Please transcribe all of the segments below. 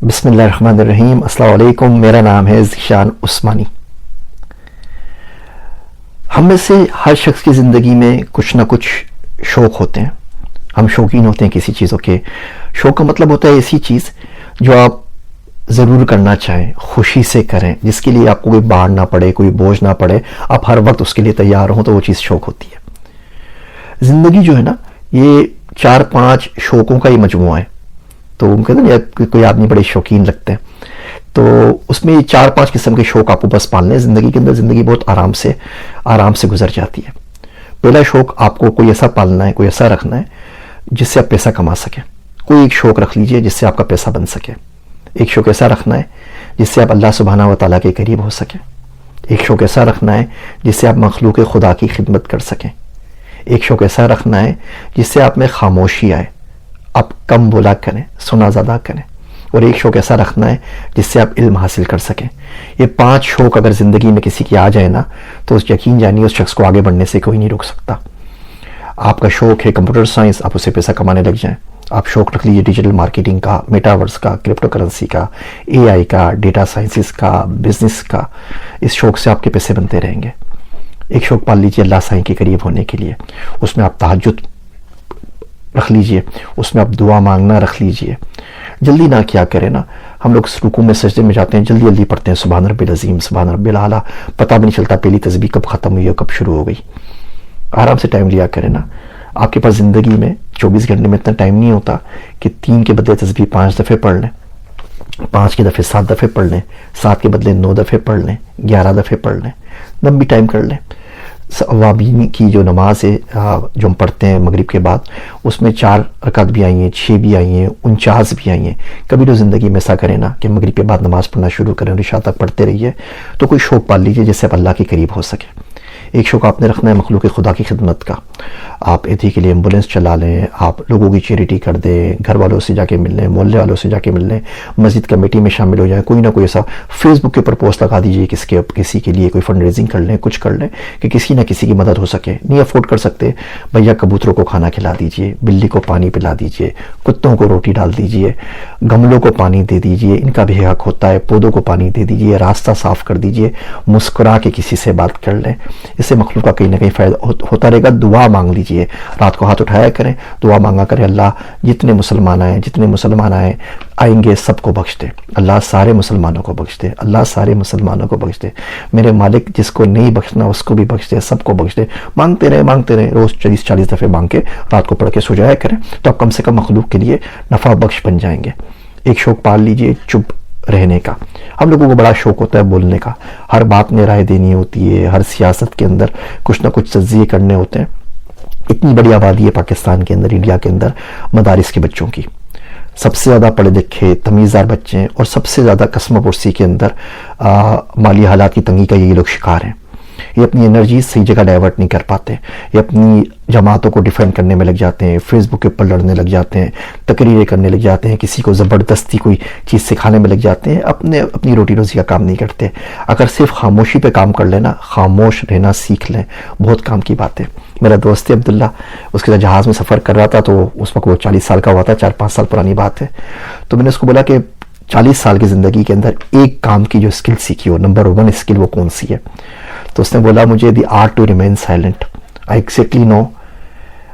بسم اللہ الرحمن الرحیم۔ السلام علیکم، میرا نام ہے ذیشان عثمانی۔ ہم میں سے ہر شخص کی زندگی میں کچھ نہ کچھ شوق ہوتے ہیں، ہم شوقین ہوتے ہیں کسی چیزوں کے۔ شوق کا مطلب ہوتا ہے ایسی چیز جو آپ ضرور کرنا چاہیں، خوشی سے کریں، جس کے لیے آپ کو کوئی بار نہ پڑے، کوئی بوجھ نہ پڑے، آپ ہر وقت اس کے لیے تیار ہوں، تو وہ چیز شوق ہوتی ہے۔ زندگی جو ہے نا، یہ 4-5 شوقوں کا ہی مجموعہ ہے۔ تو ان کہتے ہیں کوئی آدمی بڑے شوقین لگتے ہیں، تو اس میں 4-5 قسم کے شوق آپ کو بس پالنے ہیں زندگی کے اندر۔ زندگی بہت آرام سے گزر جاتی ہے۔ پہلا شوق آپ کو کوئی ایسا پالنا ہے، کوئی ایسا رکھنا ہے جس سے آپ پیسہ کما سکیں۔ کوئی ایک شوق رکھ لیجئے جس سے آپ کا پیسہ بن سکے۔ ایک شوق ایسا رکھنا ہے جس سے آپ اللہ سبحانہ و تعالیٰ کے قریب ہو سکیں۔ ایک شوق ایسا رکھنا ہے جس سے آپ مخلوق خدا کی خدمت کر سکیں۔ ایک شوق ایسا رکھنا ہے جس سے آپ میں خاموشی آئے، آپ کم بولا کریں، سنا زیادہ کریں۔ اور ایک شوق ایسا رکھنا ہے جس سے آپ علم حاصل کر سکیں۔ یہ 5 شوق اگر زندگی میں کسی کی آ جائے نا، تو اس یقین جانیے اس شخص کو آگے بڑھنے سے کوئی نہیں روک سکتا۔ آپ کا شوق ہے کمپیوٹر سائنس، آپ اسے پیسہ کمانے لگ جائیں۔ آپ شوق رکھ لیجیے ڈیجیٹل مارکیٹنگ کا، میٹاورس کا، کرپٹو کرنسی کا، اے آئی کا، ڈیٹا سائنسز کا، بزنس کا۔ اس شوق سے آپ کے پیسے بنتے رہیں گے۔ ایک شوق پال لیجیے اللہ سائیں کے قریب ہونے کے لیے، اس میں آپ تہجد رکھ لیجئے، اس میں آپ دعا مانگنا رکھ لیجئے۔ جلدی نہ کیا کریں نا، ہم لوگ رکوع میں سجدے میں جاتے ہیں، جلدی پڑھتے ہیں سبحان رب العظیم، سبحان رب الاعلیٰ، پتہ بھی نہیں چلتا پہلی تسبیح کب ختم ہوئی اور کب شروع ہو گئی۔ آرام سے ٹائم لیا کریں نا۔ آپ کے پاس زندگی میں 24 گھنٹے میں اتنا ٹائم نہیں ہوتا کہ 3 کے بدلے تسبیح 5 دفعے پڑھ لیں، 5 کے دفعے 7 دفعے پڑھ لیں، 7 کے بدلے 9 دفعے پڑھ لیں، 11 دفعے پڑھ لیں، لمبی ٹائم کر لیں۔ اوابین کی جو نماز ہے جو ہم پڑھتے ہیں مغرب کے بعد، اس میں 4 رکعت بھی آئی ہیں، 6 بھی آئی ہیں، 49 بھی آئی ہیں۔ کبھی تو زندگی میں ایسا کریں نا کہ مغرب کے بعد نماز پڑھنا شروع کریں اور عشاء تک پڑھتے رہیے، تو کوئی شوق پال لیجیے جس سے آپ اللہ کے قریب ہو سکے۔ ایک شوق آپ نے رکھنا ہے مخلوق خدا کی خدمت کا۔ آپ ایتھی کے لیے ایمبولینس چلا لیں، آپ لوگوں کی چیریٹی کر دیں، گھر والوں سے جا کے مل لیں، محلے والوں سے جا کے مل لیں، مسجد کمیٹی میں شامل ہو جائیں، کوئی نہ کوئی ایسا فیس بک کے اوپر پوسٹ لگا دیجیے، کسی کے لیے کوئی فنڈ ریزنگ کر لیں، کچھ کر لیں کہ کسی نہ کسی کی مدد ہو سکے۔ نہیں افورڈ کر سکتے، بھیا کبوتروں کو کھانا کھلا دیجیے، بلی کو پانی پلا دیجیے، کتوں کو روٹی ڈال دیجیے، گملوں کو پانی دے دیجیے، ان کا بھی حق ہوتا ہے، پودوں کو پانی دے دیجیے، راستہ صاف کر دیجیے، مسکرا کے کسی سے بات کر لیں، اس سے مخلوق کا کہیں نہ کہیں فائدہ ہوتا رہے گا۔ دعا مانگ لیجیے، رات کو ہاتھ اٹھایا کریں، دعا مانگا کریں، اللہ جتنے مسلمان آئیں گے سب کو بخش دے، اللہ سارے مسلمانوں کو بخش دے، اللہ سارے مسلمانوں کو بخش دے، میرے مالک جس کو نہیں بخشنا اس کو بھی بخش دے، سب کو بخش دے۔ مانگتے رہے، روز 40 دفعے مانگ کے رات کو پڑھ کے سو جایا کریں، تو آپ کم سے کم مخلوق کے لیے نفع بخش بن جائیں گے۔ ایک شوق پال لیجیے چپ رہنے کا۔ ہم لوگوں کو بڑا شوق ہوتا ہے بولنے کا، ہر بات میں رائے دینی ہوتی ہے، ہر سیاست کے اندر کچھ نہ کچھ تجزیے کرنے ہوتے ہیں۔ اتنی بڑی آبادی ہے پاکستان کے اندر، انڈیا کے اندر، مدارس کے بچوں کی سب سے زیادہ پڑھے لکھے تمیزدار بچے ہیں، اور سب سے زیادہ قسم پرسی کے اندر مالی حالات کی تنگی کا یہ لوگ شکار ہیں۔ یہ اپنی انرجی صحیح جگہ ڈائیورٹ نہیں کر پاتے، یہ اپنی جماعتوں کو ڈیفینڈ کرنے میں لگ جاتے ہیں، فیس بک کے اوپر لڑنے لگ جاتے ہیں، تقریریں کرنے لگ جاتے ہیں، کسی کو زبردستی کوئی چیز سکھانے میں لگ جاتے ہیں، اپنی روٹی روزی کا کام نہیں کرتے۔ اگر صرف خاموشی پہ کام کر لینا، خاموش رہنا سیکھ لیں، بہت کام کی بات ہے۔ میرا دوست عبداللہ، اس کے ساتھ جہاز میں سفر کر رہا تھا، تو اس وقت وہ 40 سال کا ہوا تھا، 4-5 سال پرانی بات ہے۔ تو میں نے اس کو بولا کہ 40 سال کی زندگی کے اندر ایک کام کی جو اسکل سیکھی ہو، نمبر 1 اسکل وہ کون سی ہے؟ تو اس نے بولا مجھے the art to remain silent, I exactly know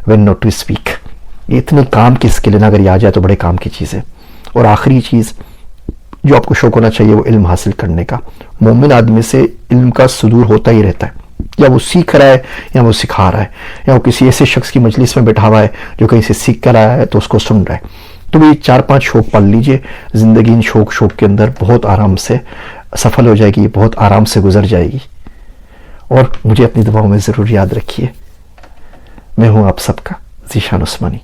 when not to speak. یہ اتنی کام کی اسکل ہے نا، اگر یہ آ جائے تو بڑے کام کی چیز ہے۔ اور آخری چیز جو آپ کو شوق ہونا چاہیے وہ علم حاصل کرنے کا۔ مومن آدمی سے علم کا صدور ہوتا ہی رہتا ہے، یا وہ سیکھ رہا ہے یا وہ سکھا رہا ہے، یا وہ کسی ایسے شخص کی مجلس میں بیٹھا ہوا ہے جو کہیں سے سیکھ کر آیا ہے تو اس کو سن رہا ہے۔ تو یہ 4-5 شوق پال لیجئے، زندگی ان شوق کے اندر بہت آرام سے سفل ہو جائے گی، بہت آرام سے گزر جائے گی۔ اور مجھے اپنی دعاؤں میں ضرور یاد رکھیے۔ میں ہوں آپ سب کا ذیشان عثمانی۔